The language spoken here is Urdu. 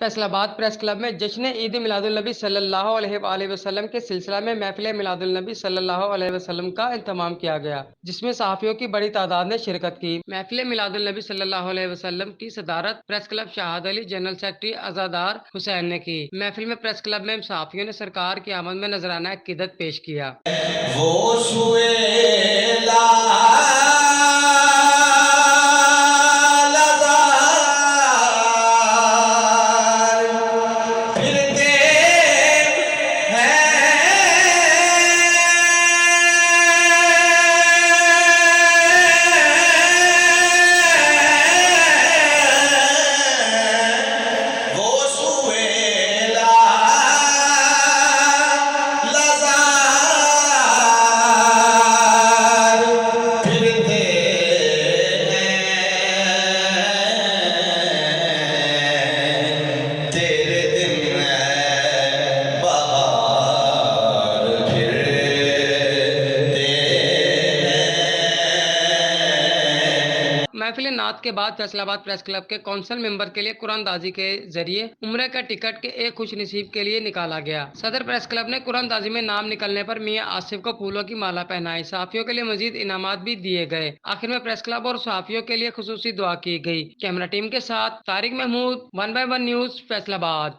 فیصل آباد پریس کلب میں جشن عید میلاد النبی صلی اللہ علیہ وآلہ وسلم کے سلسلہ میں محفل میلاد النبی صلی اللہ علیہ وسلم کا اہتمام کیا گیا، جس میں صحافیوں کی بڑی تعداد نے شرکت کی۔ محفل میلاد النبی صلی اللہ علیہ وسلم کی صدارت پریس کلب شہاد علی جنرل سیکرٹری عزادار حسین نے کی۔ محفل میں پریس کلب میں صحافیوں نے سرکار کی آمد میں نذرانہ عقیدت پیش کیا۔ وہ سویلا محفل نعت کے بعد فیصل آباد پریس کلب کے کونسل ممبر کے لیے قرآن دازی کے ذریعے عمرہ کا ٹکٹ کے ایک خوش نصیب کے لیے نکالا گیا۔ صدر پریس کلب نے قرآن دازی میں نام نکلنے پر میاں آصف کو پھولوں کی مالا پہنائی۔ صحافیوں کے لیے مزید انعامات بھی دیے گئے۔ آخر میں پریس کلب اور صحافیوں کے لیے خصوصی دعا کی گئی۔ کیمرہ ٹیم کے ساتھ طارق محمود، 1/1 نیوز، فیصل آباد۔